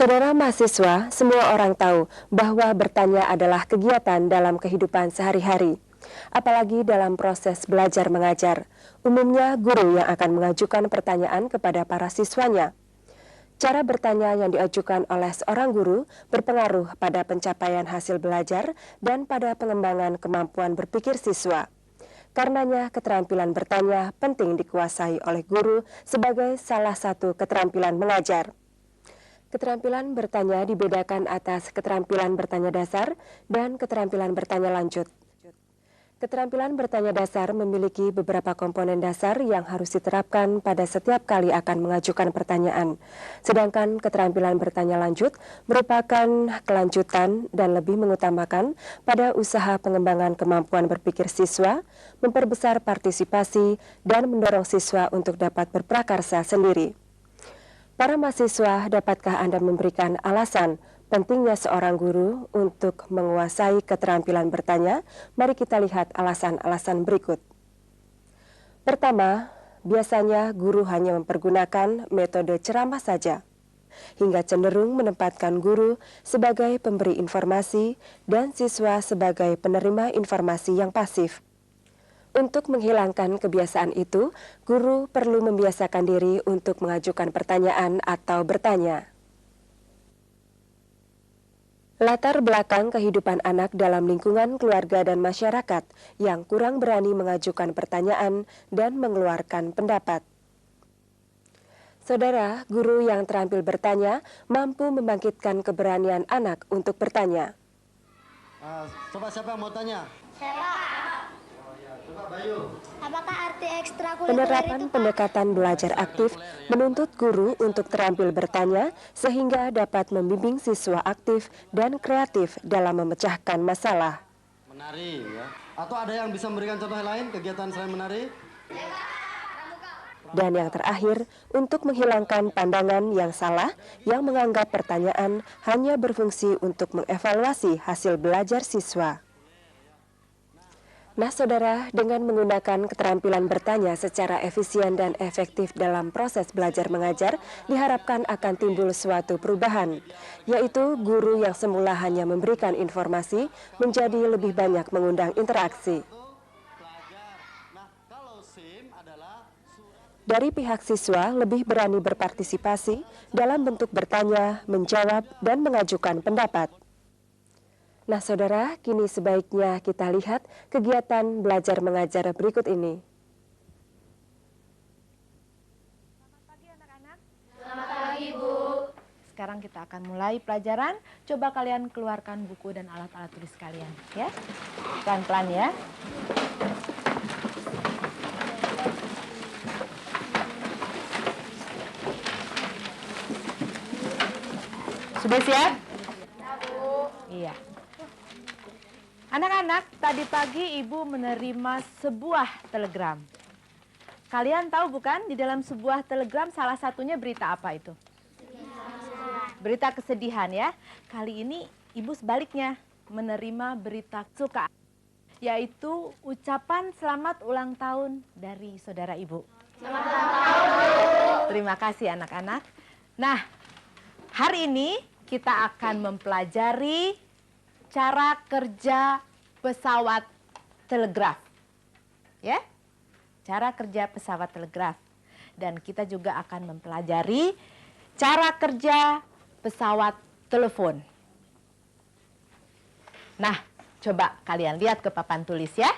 Saudara mahasiswa, semua orang tahu bahwa bertanya adalah kegiatan dalam kehidupan sehari-hari. Apalagi dalam proses belajar mengajar. Umumnya guru yang akan mengajukan pertanyaan kepada para siswanya. Cara bertanya yang diajukan oleh seorang guru berpengaruh pada pencapaian hasil belajar dan pada pengembangan kemampuan berpikir siswa. Karenanya, keterampilan bertanya penting dikuasai oleh guru sebagai salah satu keterampilan mengajar. Keterampilan bertanya dibedakan atas keterampilan bertanya dasar dan keterampilan bertanya lanjut. Keterampilan bertanya dasar memiliki beberapa komponen dasar yang harus diterapkan pada setiap kali akan mengajukan pertanyaan. Sedangkan keterampilan bertanya lanjut merupakan kelanjutan dan lebih mengutamakan pada usaha pengembangan kemampuan berpikir siswa, memperbesar partisipasi, dan mendorong siswa untuk dapat berprakarsa sendiri. Para mahasiswa, dapatkah Anda memberikan alasan pentingnya seorang guru untuk menguasai keterampilan bertanya? Mari kita lihat alasan-alasan berikut. Pertama, biasanya guru hanya mempergunakan metode ceramah saja, hingga cenderung menempatkan guru sebagai pemberi informasi dan siswa sebagai penerima informasi yang pasif. Untuk menghilangkan kebiasaan itu, guru perlu membiasakan diri untuk mengajukan pertanyaan atau bertanya. Latar belakang kehidupan anak dalam lingkungan keluarga dan masyarakat yang kurang berani mengajukan pertanyaan dan mengeluarkan pendapat. Saudara, guru yang terampil bertanya mampu membangkitkan keberanian anak untuk bertanya. Coba siapa yang mau tanya? Coba Bayu. Apakah arti ekstrakurikuler Penerapan itu, Pak? pendekatan belajar aktif menuntut guru untuk terampil bertanya sehingga dapat membimbing siswa aktif dan kreatif dalam memecahkan masalah. Menari ya. Atau ada yang bisa memberikan contoh lain kegiatan selain menari? Dan yang terakhir, untuk menghilangkan pandangan yang salah yang menganggap pertanyaan hanya berfungsi untuk mengevaluasi hasil belajar siswa. Nah, saudara, dengan menggunakan keterampilan bertanya secara efisien dan efektif dalam proses belajar mengajar, diharapkan akan timbul suatu perubahan, yaitu guru yang semula hanya memberikan informasi menjadi lebih banyak mengundang interaksi. Dari pihak siswa lebih berani berpartisipasi dalam bentuk bertanya, menjawab, dan mengajukan pendapat. Nah, saudara, kini sebaiknya kita lihat kegiatan belajar mengajar berikut ini. Selamat pagi anak-anak. Selamat pagi, Bu. Sekarang kita akan mulai pelajaran. Coba kalian keluarkan buku dan alat-alat tulis kalian, ya. Pelan-pelan ya. Sudah siap? Ya, Bu. Iya. Anak-anak, tadi pagi Ibu menerima sebuah telegram. Kalian tahu bukan, di dalam sebuah telegram salah satunya berita apa itu? Berita kesedihan ya. Kali ini Ibu sebaliknya menerima berita suka, yaitu ucapan selamat ulang tahun dari saudara Ibu. Selamat ulang tahun, Bu. Terima kasih anak-anak. Nah, hari ini kita akan mempelajari cara kerja pesawat telegraf. Ya? Cara kerja pesawat telegraf. Dan kita juga akan mempelajari cara kerja pesawat telepon. Nah, coba kalian lihat ke papan tulis ya.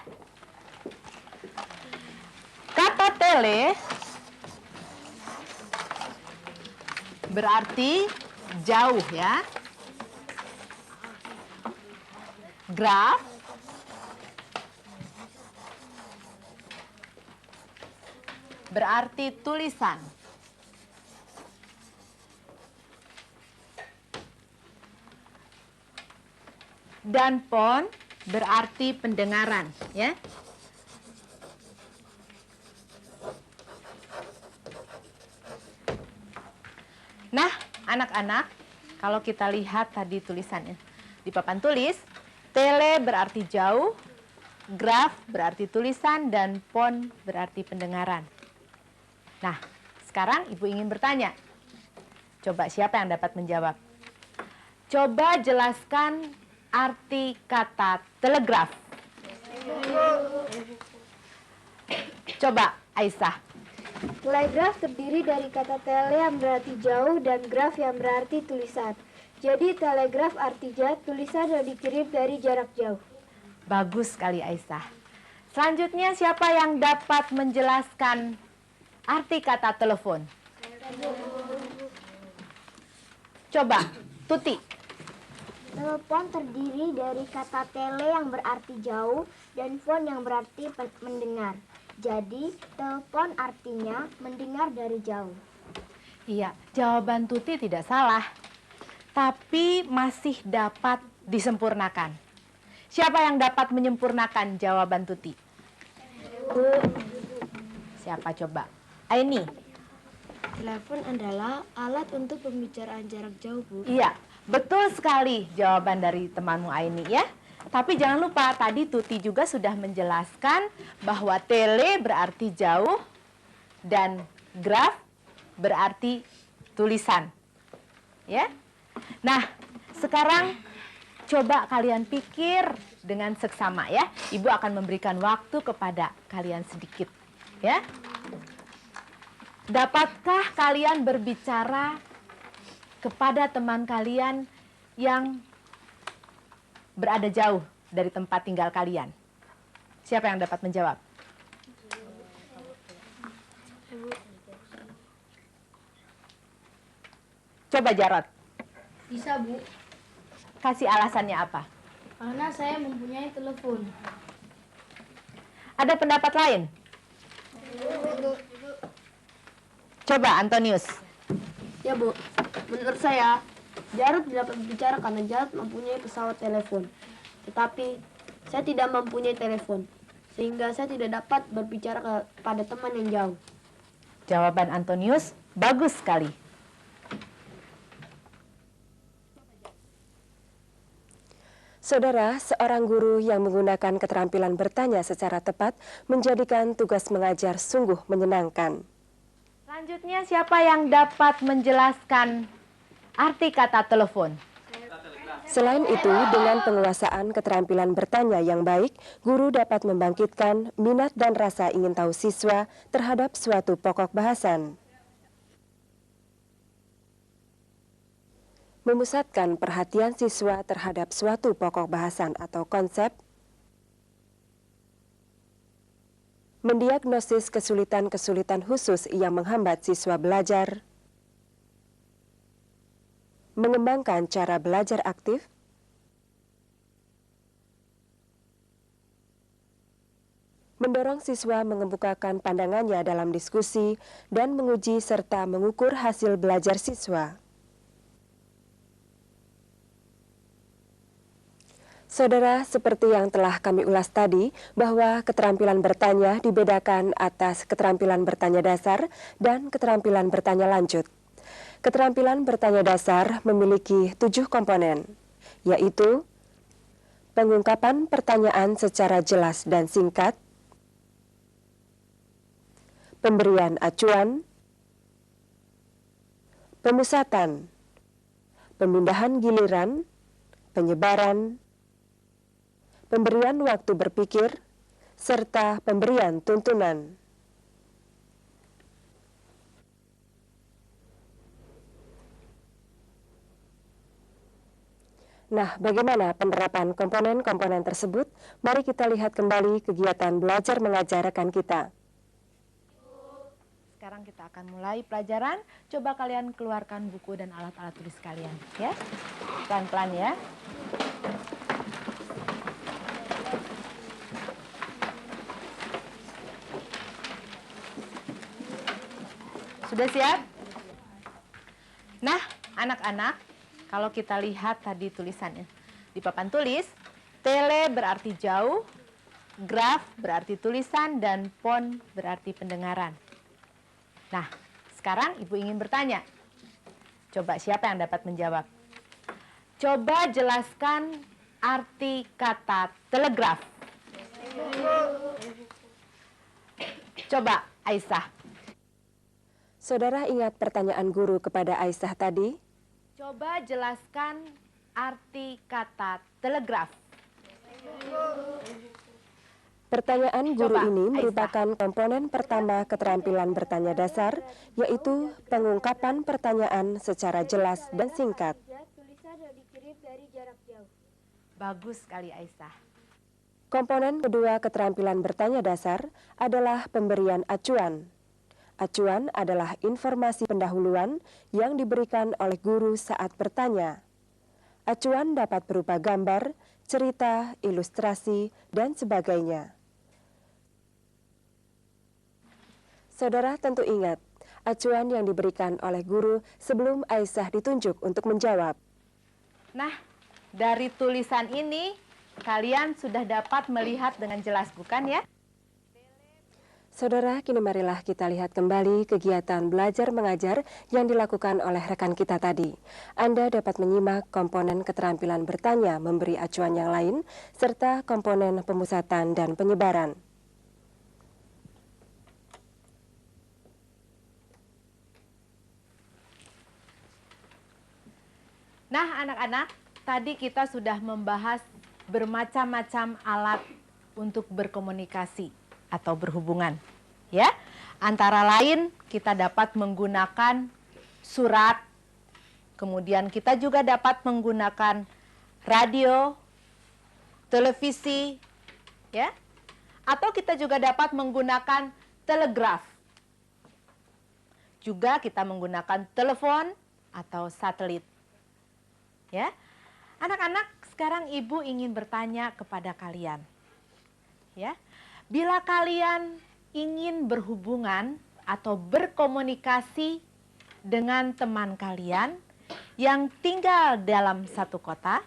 Kata tele berarti jauh ya. Graf berarti tulisan. Dan pon berarti pendengaran, ya. Nah, anak-anak, kalau kita lihat tadi tulisannya di papan tulis, tele berarti jauh, graf berarti tulisan, dan pon berarti pendengaran. Nah, sekarang Ibu ingin bertanya. Coba siapa yang dapat menjawab? Coba jelaskan arti kata telegraf. Coba, Aisyah. Telegraf terdiri dari kata tele yang berarti jauh dan graf yang berarti tulisan. Jadi telegraf artinya tulisan yang dikirim dari jarak jauh. Bagus sekali, Aisyah. Selanjutnya, siapa yang dapat menjelaskan arti kata telepon? Coba, Tuti. Telepon terdiri dari kata tele yang berarti jauh dan phone yang berarti mendengar. Jadi, telepon artinya mendengar dari jauh. Iya, jawaban Tuti tidak salah. Tapi masih dapat disempurnakan. Siapa yang dapat menyempurnakan jawaban Tuti? Siapa coba? Aini. Telepon adalah alat untuk pembicaraan jarak jauh, Bu. Iya, betul sekali jawaban dari temanmu Aini ya. Tapi jangan lupa tadi Tuti juga sudah menjelaskan bahwa tele berarti jauh dan graf berarti tulisan. Ya. Nah, sekarang coba kalian pikir dengan seksama ya. Ibu akan memberikan waktu kepada kalian sedikit ya. Dapatkah kalian berbicara kepada teman kalian yang berada jauh dari tempat tinggal kalian? Siapa yang dapat menjawab? Coba Jarot. Bisa, Bu. Kasih alasannya apa? Karena saya mempunyai telepon. Ada pendapat lain? Coba Antonius. Ya, Bu. Menurut saya, Jarod dapat berbicara karena Jarod mempunyai pesawat telepon. Tetapi, saya tidak mempunyai telepon. Sehingga saya tidak dapat berbicara kepada teman yang jauh. Jawaban Antonius bagus sekali. Saudara, seorang guru yang menggunakan keterampilan bertanya secara tepat menjadikan tugas mengajar sungguh menyenangkan. Selanjutnya siapa yang dapat menjelaskan arti kata telepon? Selain itu, dengan penguasaan keterampilan bertanya yang baik, guru dapat membangkitkan minat dan rasa ingin tahu siswa terhadap suatu pokok bahasan. Memusatkan perhatian siswa terhadap suatu pokok bahasan atau konsep, mendiagnosis kesulitan-kesulitan khusus yang menghambat siswa belajar, mengembangkan cara belajar aktif, mendorong siswa mengemukakan pandangannya dalam diskusi, dan menguji serta mengukur hasil belajar siswa. Saudara, seperti yang telah kami ulas tadi, bahwa keterampilan bertanya dibedakan atas keterampilan bertanya dasar dan keterampilan bertanya lanjut. Keterampilan bertanya dasar memiliki 7 komponen, yaitu pengungkapan pertanyaan secara jelas dan singkat, pemberian acuan, pemusatan, pemindahan giliran, penyebaran, pemberian waktu berpikir, serta pemberian tuntunan. Nah, bagaimana penerapan komponen-komponen tersebut? Mari kita lihat kembali kegiatan belajar mengajar rekan kita. Sekarang kita akan mulai pelajaran. Coba kalian keluarkan buku dan alat-alat tulis kalian, ya. Pelan-pelan ya. Sudah siap? Nah, anak-anak, kalau kita lihat tadi tulisannya di papan tulis, tele berarti jauh, graf berarti tulisan, dan pon berarti pendengaran. Nah, sekarang Ibu ingin bertanya. Coba siapa yang dapat menjawab? Coba jelaskan arti kata telegraf. Coba, Aisyah. Saudara ingat pertanyaan guru kepada Aisyah tadi? Coba jelaskan arti kata telegraf? Pertanyaan guru Coba, ini Aisyah. merupakan komponen pertama keterampilan bertanya dasar, yaitu pengungkapan pertanyaan secara jelas dan singkat. Tulisan yang dikirim dari jarak jauh. Bagus sekali Aisyah. Komponen kedua keterampilan bertanya dasar adalah pemberian acuan. Acuan adalah informasi pendahuluan yang diberikan oleh guru saat bertanya. Acuan dapat berupa gambar, cerita, ilustrasi, dan sebagainya. Saudara tentu ingat, acuan yang diberikan oleh guru sebelum Aisyah ditunjuk untuk menjawab. Nah, dari tulisan ini kalian sudah dapat melihat dengan jelas, bukan ya? Saudara, kini marilah kita lihat kembali kegiatan belajar mengajar yang dilakukan oleh rekan kita tadi. Anda dapat menyimak komponen keterampilan bertanya, memberi acuan yang lain, serta komponen pemusatan dan penyebaran. Nah, anak-anak, tadi kita sudah membahas bermacam-macam alat untuk berkomunikasi atau berhubungan, ya. Antara lain kita dapat menggunakan surat, kemudian kita juga dapat menggunakan radio, televisi, ya. Atau kita juga dapat menggunakan telegraf. Juga kita menggunakan telepon atau satelit. Ya, anak-anak, sekarang ibu ingin bertanya kepada kalian. Ya, bila kalian ingin berhubungan atau berkomunikasi dengan teman kalian yang tinggal dalam satu kota,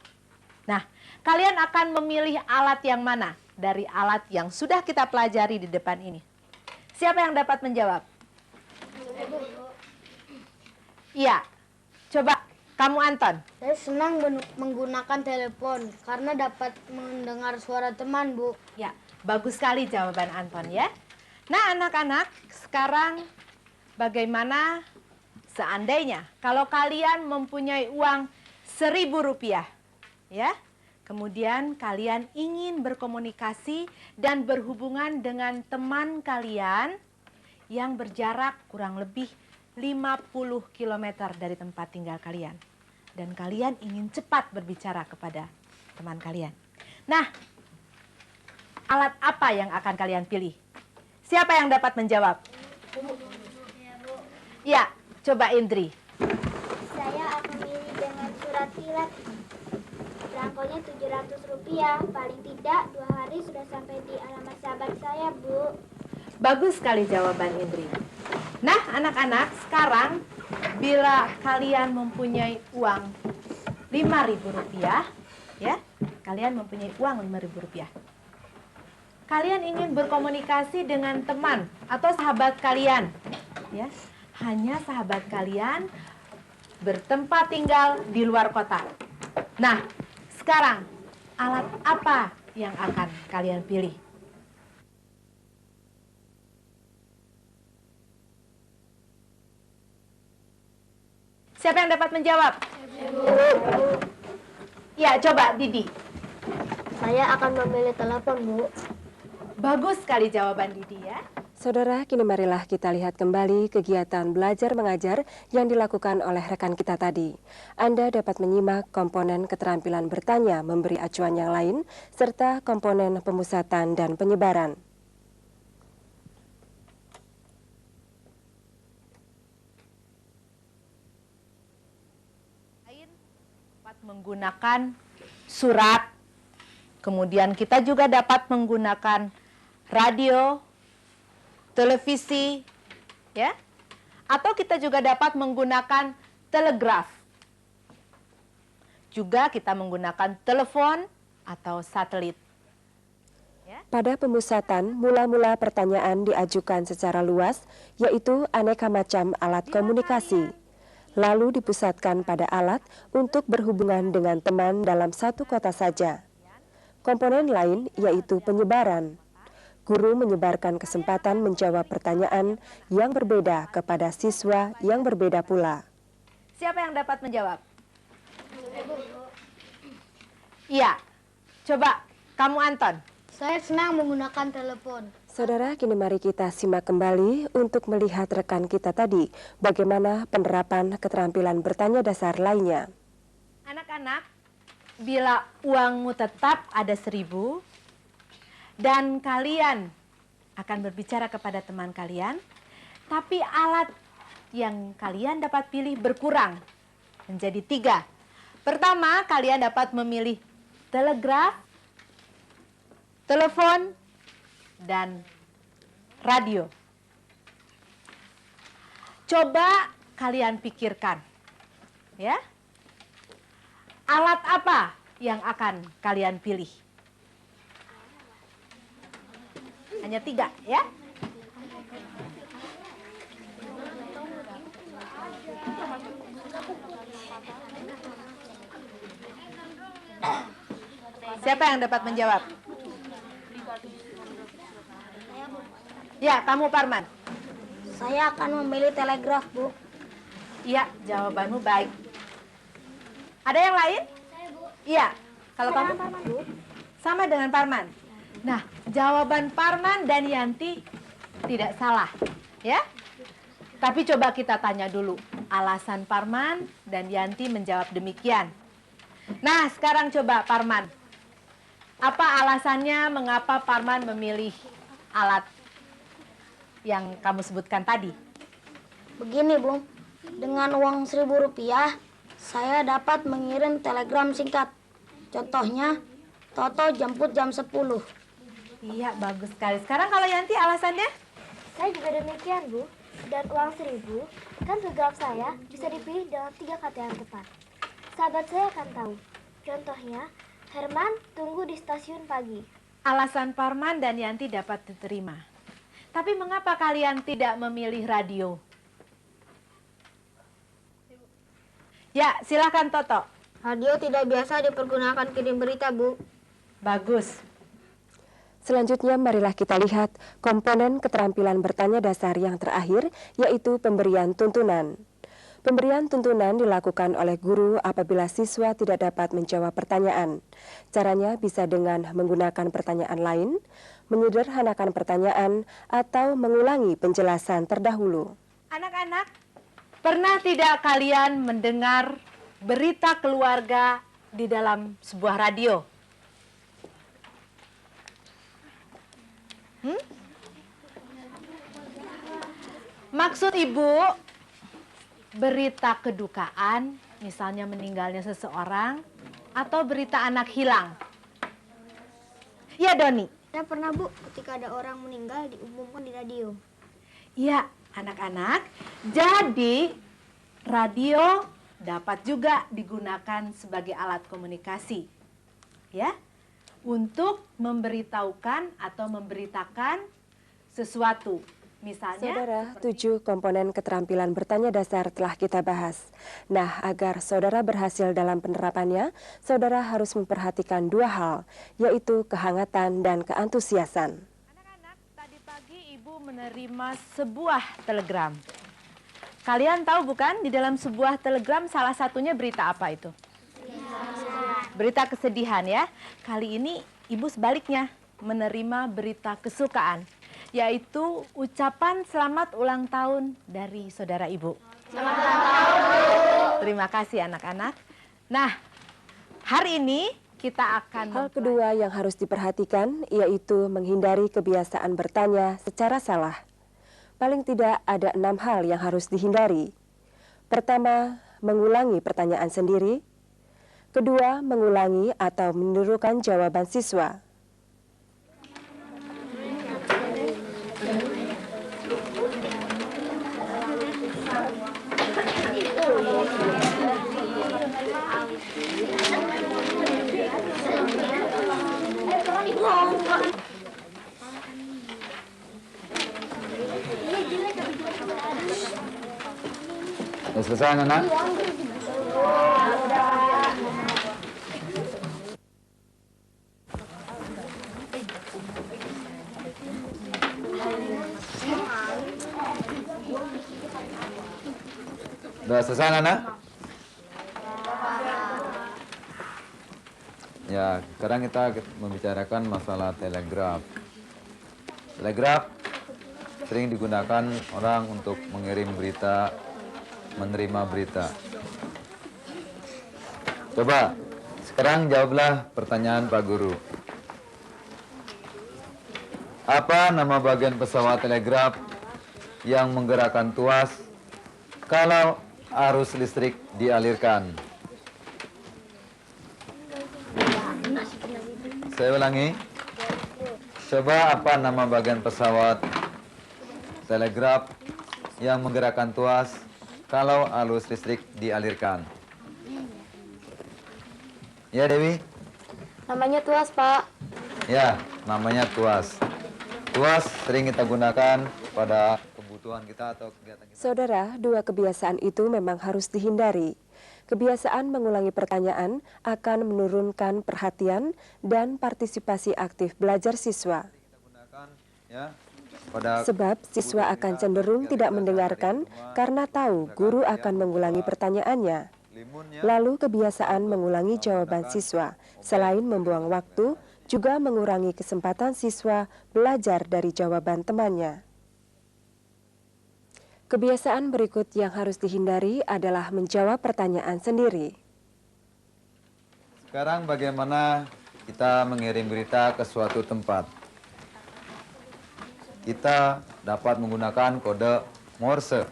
nah, kalian akan memilih alat yang mana dari alat yang sudah kita pelajari di depan ini? Siapa yang dapat menjawab? Iya, coba. Kamu Anton? Saya senang menggunakan telepon karena dapat mendengar suara teman, Bu. Ya, bagus sekali jawaban Anton ya. Nah anak-anak, sekarang bagaimana seandainya kalau kalian mempunyai uang Rp1.000, ya, kemudian kalian ingin berkomunikasi dan berhubungan dengan teman kalian yang berjarak kurang lebih 50 km dari tempat tinggal kalian. Dan kalian ingin cepat berbicara kepada teman kalian. Nah, alat apa yang akan kalian pilih? Siapa yang dapat menjawab? Ya, coba Indri. Saya akan milih dengan surat tilet. Belangkonya Rp700, paling tidak 2 hari sudah sampai di alamat sahabat saya, Bu. Bagus sekali jawaban Indri. Nah, anak-anak, sekarang bila kalian mempunyai uang Rp5.000, ya, kalian mempunyai uang Rp5.000. Kalian ingin berkomunikasi dengan teman atau sahabat kalian, ya, hanya sahabat kalian bertempat tinggal di luar kota. Nah, sekarang alat apa yang akan kalian pilih? Siapa yang dapat menjawab? Ya, coba Didi. Saya akan memilih telepon, Bu. Bagus sekali jawaban Didi ya. Saudara, kini marilah kita lihat kembali kegiatan belajar mengajar yang dilakukan oleh rekan kita tadi. Anda dapat menyimak komponen keterampilan bertanya, memberi acuan yang lain, serta komponen pemusatan dan penyebaran. Dapat menggunakan surat, kemudian kita juga dapat menggunakan radio, televisi, ya, atau kita juga dapat menggunakan telegraf. Juga kita menggunakan telepon atau satelit. Pada pemusatan, mula-mula pertanyaan diajukan secara luas, yaitu aneka macam alat komunikasi. Lalu dipusatkan pada alat untuk berhubungan dengan teman dalam satu kota saja. Komponen lain yaitu penyebaran. Guru menyebarkan kesempatan menjawab pertanyaan yang berbeda kepada siswa yang berbeda pula. Siapa yang dapat menjawab? Iya. Coba kamu Anton. Saya senang menggunakan telepon. Saudara, kini mari kita simak kembali untuk melihat rekan kita tadi bagaimana penerapan keterampilan bertanya dasar lainnya. Anak-anak, bila uangmu tetap ada 1.000 dan kalian akan berbicara kepada teman kalian, tapi alat yang kalian dapat pilih berkurang menjadi 3. Pertama, kalian dapat memilih telegraf, telepon, dan radio. Coba kalian pikirkan, ya. Alat apa yang akan kalian pilih? Hanya 3, ya. Siapa yang dapat menjawab? Ya, kamu Parman. Saya akan memilih telegraf, Bu. Iya, jawabanmu baik. Ada yang lain? Saya, Bu. Iya. Kalau kamu? Parman, Bu. Sama dengan Parman. Nah, jawaban Parman dan Yanti tidak salah, ya. Tapi coba kita tanya dulu alasan Parman dan Yanti menjawab demikian. Nah, sekarang coba Parman. Apa alasannya mengapa Parman memilih alat yang kamu sebutkan tadi? Begini, Bu. Dengan uang Rp1.000, saya dapat mengirim telegram singkat. Contohnya, Toto jemput jam 10. Iya, bagus sekali. Sekarang kalau Yanti alasannya? Saya juga demikian, Bu. Dan uang 1.000, kan telegram saya bisa dipilih dalam 3 kata yang tepat. Sahabat saya akan tahu. Contohnya, Herman tunggu di stasiun pagi. Alasan Parman dan Yanti dapat diterima. Tapi mengapa kalian tidak memilih radio? Ya, silakan Toto. Radio tidak biasa dipergunakan kirim berita, Bu. Bagus. Selanjutnya marilah kita lihat komponen keterampilan bertanya dasar yang terakhir, yaitu pemberian tuntunan. Pemberian tuntunan dilakukan oleh guru apabila siswa tidak dapat menjawab pertanyaan. Caranya bisa dengan menggunakan pertanyaan lain, menyederhanakan pertanyaan, atau mengulangi penjelasan terdahulu. Anak-anak, pernah tidak kalian mendengar berita keluarga di dalam sebuah radio? Maksud ibu, berita kedukaan, misalnya meninggalnya seseorang, atau berita anak hilang? Ya, Doni. Saya pernah, Bu, ketika ada orang meninggal diumumkan di radio. Ya, anak-anak. Jadi, radio dapat juga digunakan sebagai alat komunikasi. Ya, untuk memberitahukan atau memberitakan sesuatu. Misalnya, Saudara, 7 komponen keterampilan bertanya dasar telah kita bahas. Nah, agar saudara berhasil dalam penerapannya, saudara harus memperhatikan 2 hal, yaitu kehangatan dan keantusiasan. anak-anak, tadi pagi ibu menerima sebuah telegram. Kalian tahu bukan, di dalam sebuah telegram salah satunya berita apa itu? Berita kesedihan, ya. Kali ini ibu sebaliknya menerima berita kesukaan, yaitu ucapan selamat ulang tahun dari saudara ibu. Selamat ulang tahun, Bu. Terima kasih anak-anak. Nah, hari ini kita akan... Hal kedua yang harus diperhatikan yaitu menghindari kebiasaan bertanya secara salah. Paling tidak ada 6 hal yang harus dihindari. Pertama, mengulangi pertanyaan sendiri. Kedua, mengulangi atau menirukan jawaban siswa. Sudah selesai, anak? Sudah selesai, anak? Ya, sekarang kita membicarakan masalah telegraf. Telegraf sering digunakan orang untuk mengirim berita, menerima berita. Coba, sekarang jawablah pertanyaan Pak Guru. Apa nama bagian pesawat telegraf yang menggerakkan tuas kalau arus listrik dialirkan? Saya ulangi. Coba apa nama bagian pesawat telegraf yang menggerakkan tuas kalau arus listrik dialirkan? Ya, Dewi? Namanya tuas, Pak. Ya, namanya tuas. Tuas sering kita gunakan pada kebutuhan kita atau kegiatan kita. Saudara, dua kebiasaan itu memang harus dihindari. Kebiasaan mengulangi pertanyaan akan menurunkan perhatian dan partisipasi aktif belajar siswa. Kita gunakan ya pada Sebab siswa akan cenderung tidak mendengarkan karena tahu guru akan mengulangi pertanyaannya. limunnya. Lalu kebiasaan mengulangi jawaban siswa, selain membuang waktu, juga mengurangi kesempatan siswa belajar dari jawaban temannya. Kebiasaan berikut yang harus dihindari adalah menjawab pertanyaan sendiri. Sekarang bagaimana kita mengirim berita ke suatu tempat? Kita dapat menggunakan kode Morse.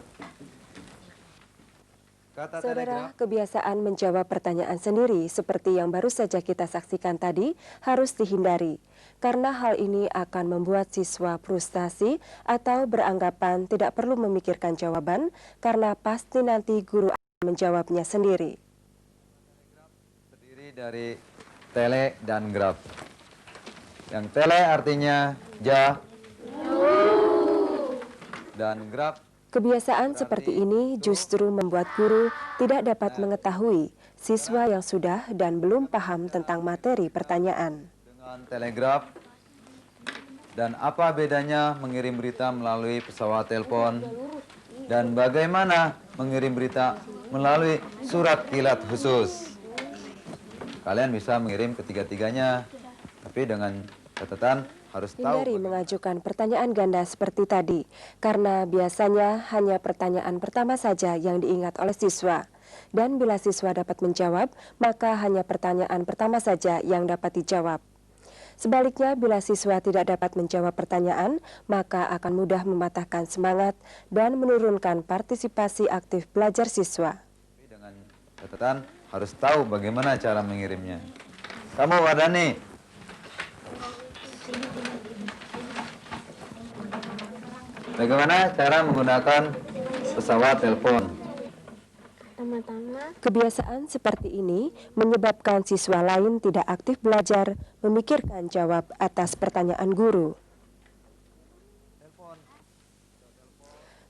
Kata Saudara, telegraf, kebiasaan menjawab pertanyaan sendiri seperti yang baru saja kita saksikan tadi harus dihindari. Karena hal ini akan membuat siswa frustasi atau beranggapan tidak perlu memikirkan jawaban karena pasti nanti guru akan menjawabnya sendiri. terdiri dari tele dan graf. Yang tele artinya ja dan graf. Kebiasaan seperti ini justru membuat guru tidak dapat mengetahui siswa yang sudah dan belum paham tentang materi pertanyaan. Dengan telegraf. Dan apa bedanya mengirim berita melalui pesawat telepon? Dan bagaimana mengirim berita melalui surat kilat khusus? Kalian bisa mengirim ketiga-tiganya, tapi dengan catatan harus tahu. Hindari mengajukan pertanyaan ganda seperti tadi, karena biasanya hanya pertanyaan pertama saja yang diingat oleh siswa. Dan bila siswa dapat menjawab, maka hanya pertanyaan pertama saja yang dapat dijawab. Sebaliknya, bila siswa tidak dapat menjawab pertanyaan, maka akan mudah mematahkan semangat dan menurunkan partisipasi aktif belajar siswa. Dengan catatan harus tahu bagaimana cara mengirimnya. Kamu Wardani, bagaimana cara menggunakan pesawat telepon? Pertama-tama, Kebiasaan seperti ini menyebabkan siswa lain tidak aktif belajar, memikirkan jawab atas pertanyaan guru.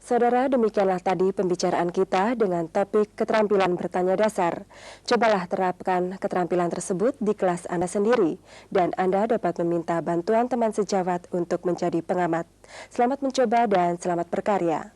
Saudara, demikianlah tadi pembicaraan kita dengan topik keterampilan bertanya dasar. Cobalah terapkan keterampilan tersebut di kelas Anda sendiri, dan Anda dapat meminta bantuan teman sejawat untuk menjadi pengamat. Selamat mencoba dan selamat berkarya.